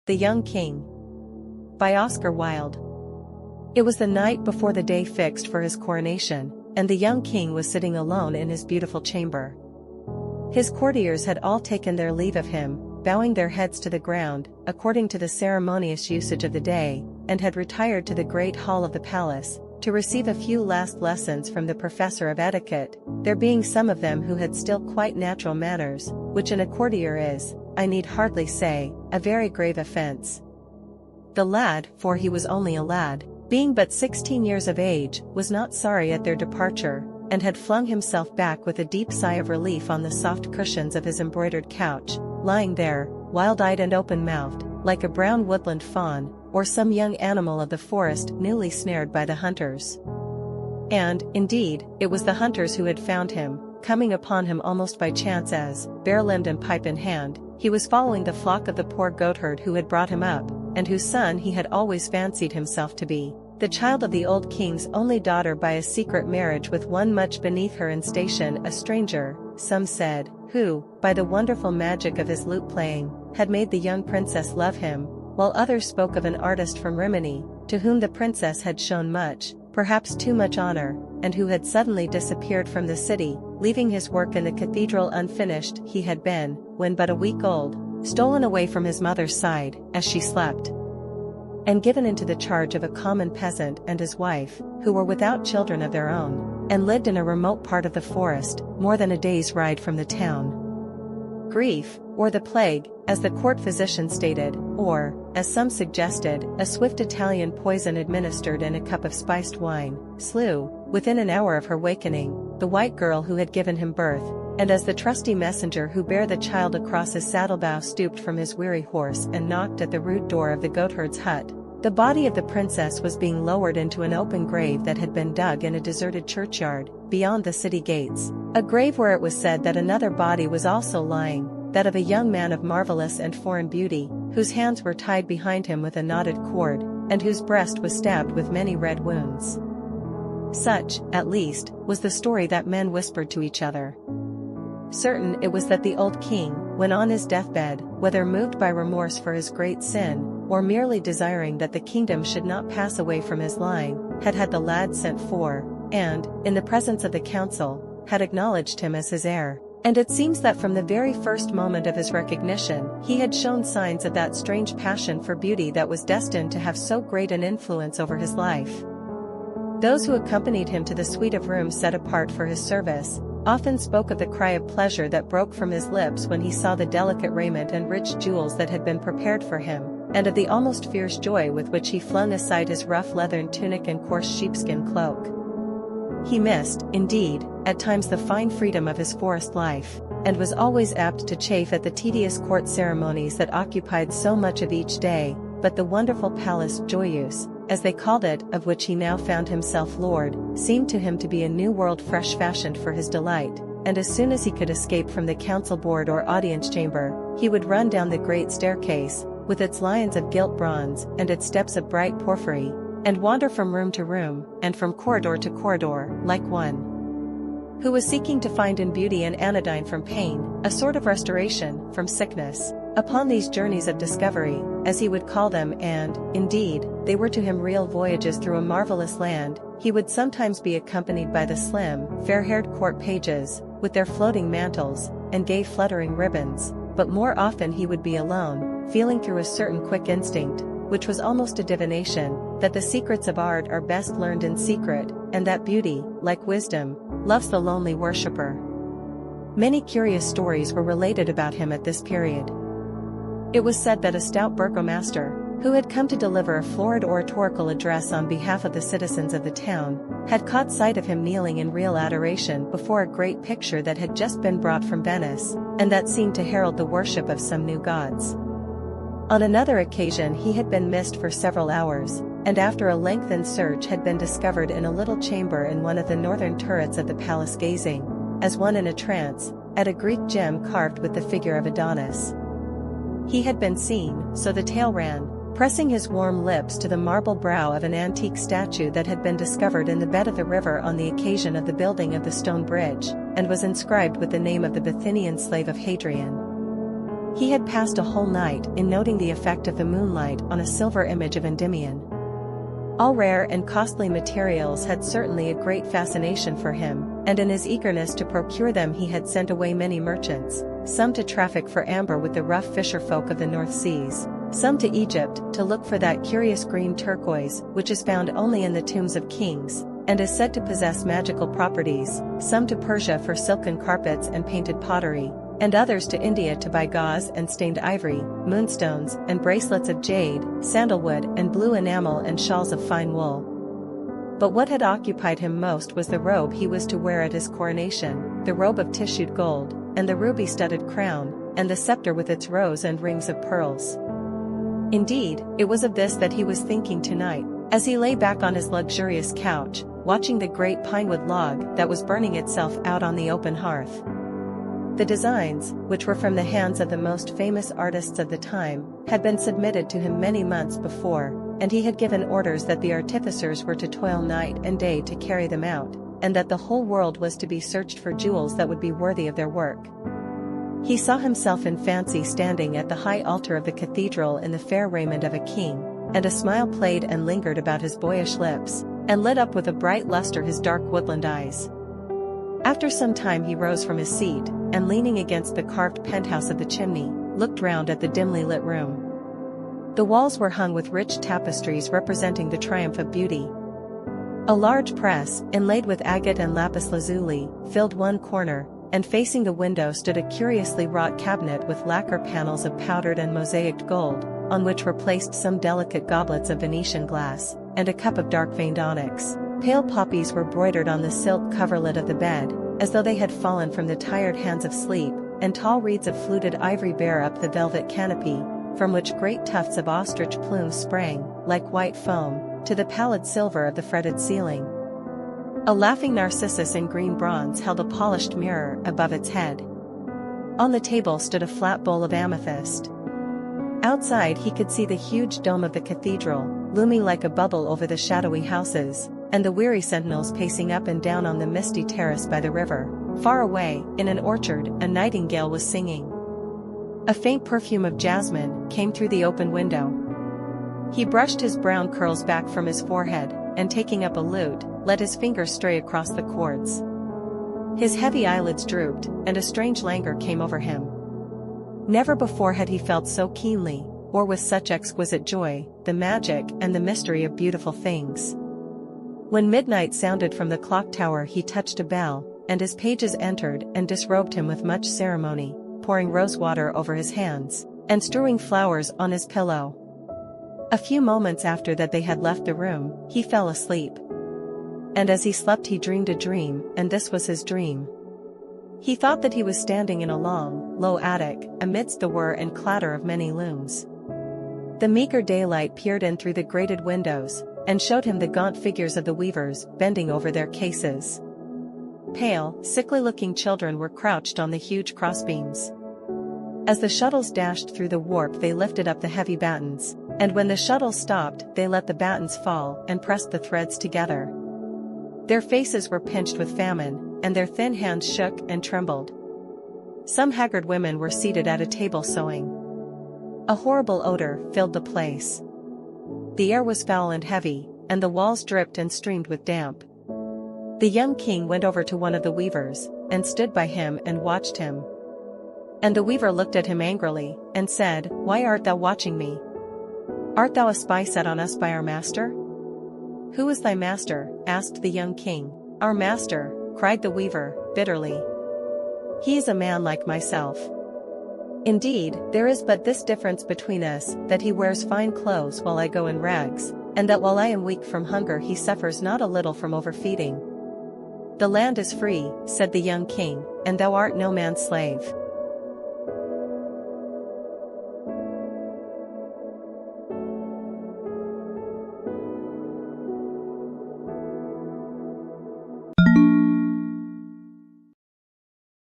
The Young King by Oscar Wilde. It was the night before the day fixed for his coronation, and the young king was sitting alone in his beautiful chamber. His courtiers had all taken their leave of him, bowing their heads to the ground, according to the ceremonious usage of the day, and had retired to the great hall of the palace, to receive a few last lessons from the professor of etiquette, there being some of them who had still quite natural manners, which in a courtier is, I need hardly say, a very grave offence. The lad, for he was only a lad, being but 16 years of age, was not sorry at their departure, and had flung himself back with a deep sigh of relief on the soft cushions of his embroidered couch, lying there, wild-eyed and open-mouthed, like a brown woodland fawn, or some young animal of the forest newly snared by the hunters. And, indeed, it was the hunters who had found him, coming upon him almost by chance as, bare-limbed and pipe in hand, he was following the flock of the poor goatherd who had brought him up, and whose son he had always fancied himself to be, the child of the old king's only daughter by a secret marriage with one much beneath her in station, a stranger, some said, who, by the wonderful magic of his lute-playing, had made the young princess love him, while others spoke of an artist from Rimini, to whom the princess had shown much, perhaps too much honor, and who had suddenly disappeared from the city, leaving his work in the cathedral unfinished. He had been, when but a week old, stolen away from his mother's side, as she slept, and given into the charge of a common peasant and his wife, who were without children of their own, and lived in a remote part of the forest, more than a day's ride from the town. Grief, or the plague, as the court physician stated, or, as some suggested, a swift Italian poison administered in a cup of spiced wine, slew, within an hour of her wakening, the white girl who had given him birth, and as the trusty messenger who bare the child across his saddle-bow stooped from his weary horse and knocked at the rude door of the goatherd's hut, the body of the princess was being lowered into an open grave that had been dug in a deserted churchyard, beyond the city gates, a grave where it was said that another body was also lying, that of a young man of marvelous and foreign beauty, whose hands were tied behind him with a knotted cord, and whose breast was stabbed with many red wounds. Such, at least, was the story that men whispered to each other. Certain it was that the old king, when on his deathbed, whether moved by remorse for his great sin, or merely desiring that the kingdom should not pass away from his line, had had the lad sent for, and, in the presence of the council, had acknowledged him as his heir. And it seems that from the very first moment of his recognition, he had shown signs of that strange passion for beauty that was destined to have so great an influence over his life. Those who accompanied him to the suite of rooms set apart for his service, often spoke of the cry of pleasure that broke from his lips when he saw the delicate raiment and rich jewels that had been prepared for him, and of the almost fierce joy with which he flung aside his rough leathern tunic and coarse sheepskin cloak. He missed, indeed, at times the fine freedom of his forest life, and was always apt to chafe at the tedious court ceremonies that occupied so much of each day, but the wonderful palace joyeuse, as they called it, of which he now found himself lord, seemed to him to be a new world fresh fashioned for his delight, and as soon as he could escape from the council board or audience chamber, he would run down the great staircase, with its lions of gilt bronze and its steps of bright porphyry, and wander from room to room, and from corridor to corridor, like one who was seeking to find in beauty an anodyne from pain, a sort of restoration from sickness. Upon these journeys of discovery, as he would call them, and, indeed, they were to him real voyages through a marvelous land, he would sometimes be accompanied by the slim, fair-haired court pages, with their floating mantles, and gay fluttering ribbons, but more often he would be alone, feeling through a certain quick instinct, which was almost a divination, that the secrets of art are best learned in secret, and that beauty, like wisdom, loves the lonely worshipper. Many curious stories were related about him at this period. It was said that a stout burgomaster, who had come to deliver a florid oratorical address on behalf of the citizens of the town, had caught sight of him kneeling in real adoration before a great picture that had just been brought from Venice, and that seemed to herald the worship of some new gods. On another occasion he had been missed for several hours, and after a lengthened search had been discovered in a little chamber in one of the northern turrets of the palace gazing, as one in a trance, at a Greek gem carved with the figure of Adonis. He had been seen, so the tale ran, pressing his warm lips to the marble brow of an antique statue that had been discovered in the bed of the river on the occasion of the building of the stone bridge, and was inscribed with the name of the Bithynian slave of Hadrian. He had passed a whole night in noting the effect of the moonlight on a silver image of Endymion. All rare and costly materials had certainly a great fascination for him, and in his eagerness to procure them he had sent away many merchants, some to traffic for amber with the rough fisherfolk of the North Seas, some to Egypt to look for that curious green turquoise which is found only in the tombs of kings, and is said to possess magical properties, some to Persia for silken carpets and painted pottery, and others to India to buy gauze and stained ivory, moonstones and bracelets of jade, sandalwood and blue enamel and shawls of fine wool. But what had occupied him most was the robe he was to wear at his coronation, the robe of tissued gold, and the ruby-studded crown, and the scepter with its rows and rings of pearls. Indeed, it was of this that he was thinking tonight, as he lay back on his luxurious couch, watching the great pinewood log that was burning itself out on the open hearth. The designs, which were from the hands of the most famous artists of the time, had been submitted to him many months before, and he had given orders that the artificers were to toil night and day to carry them out, and that the whole world was to be searched for jewels that would be worthy of their work. He saw himself in fancy standing at the high altar of the cathedral in the fair raiment of a king, and a smile played and lingered about his boyish lips, and lit up with a bright luster his dark woodland eyes. After some time he rose from his seat, and leaning against the carved penthouse of the chimney, looked round at the dimly lit room. The walls were hung with rich tapestries representing the triumph of beauty. A large press, inlaid with agate and lapis lazuli, filled one corner, and facing the window stood a curiously wrought cabinet with lacquer panels of powdered and mosaicked gold, on which were placed some delicate goblets of Venetian glass, and a cup of dark-veined onyx. Pale poppies were broidered on the silk coverlet of the bed, as though they had fallen from the tired hands of sleep, and tall reeds of fluted ivory bear up the velvet canopy, from which great tufts of ostrich plumes sprang, like white foam, to the pallid silver of the fretted ceiling. A laughing narcissus in green bronze held a polished mirror above its head. On the table stood a flat bowl of amethyst. Outside he could see the huge dome of the cathedral, looming like a bubble over the shadowy houses, and the weary sentinels pacing up and down on the misty terrace by the river. Far away, in an orchard, a nightingale was singing. A faint perfume of jasmine came through the open window. He brushed his brown curls back from his forehead, and taking up a lute, let his fingers stray across the chords. His heavy eyelids drooped, and a strange languor came over him. Never before had he felt so keenly, or with such exquisite joy, the magic and the mystery of beautiful things. When midnight sounded from the clock tower he touched a bell, and his pages entered and disrobed him with much ceremony, pouring rose water over his hands, and strewing flowers on his pillow. A few moments after that they had left the room, he fell asleep. And as he slept he dreamed a dream, and this was his dream. He thought that he was standing in a long, low attic, amidst the whir and clatter of many looms. The meager daylight peered in through the grated windows, and showed him the gaunt figures of the weavers bending over their cases. Pale, sickly-looking children were crouched on the huge crossbeams. As the shuttles dashed through the warp they lifted up the heavy battens, and when the shuttles stopped they let the battens fall and pressed the threads together. Their faces were pinched with famine, and their thin hands shook and trembled. Some haggard women were seated at a table sewing. A horrible odor filled the place. The air was foul and heavy, and the walls dripped and streamed with damp. The young king went over to one of the weavers, and stood by him and watched him. And the weaver looked at him angrily, and said, "Why art thou watching me? Art thou a spy set on us by our master?" "Who is thy master?" asked the young king. "Our master," cried the weaver, bitterly. "He is a man like myself. Indeed, there is but this difference between us, that he wears fine clothes while I go in rags, and that while I am weak from hunger he suffers not a little from overfeeding." "The land is free," said the young king, "and thou art no man's slave.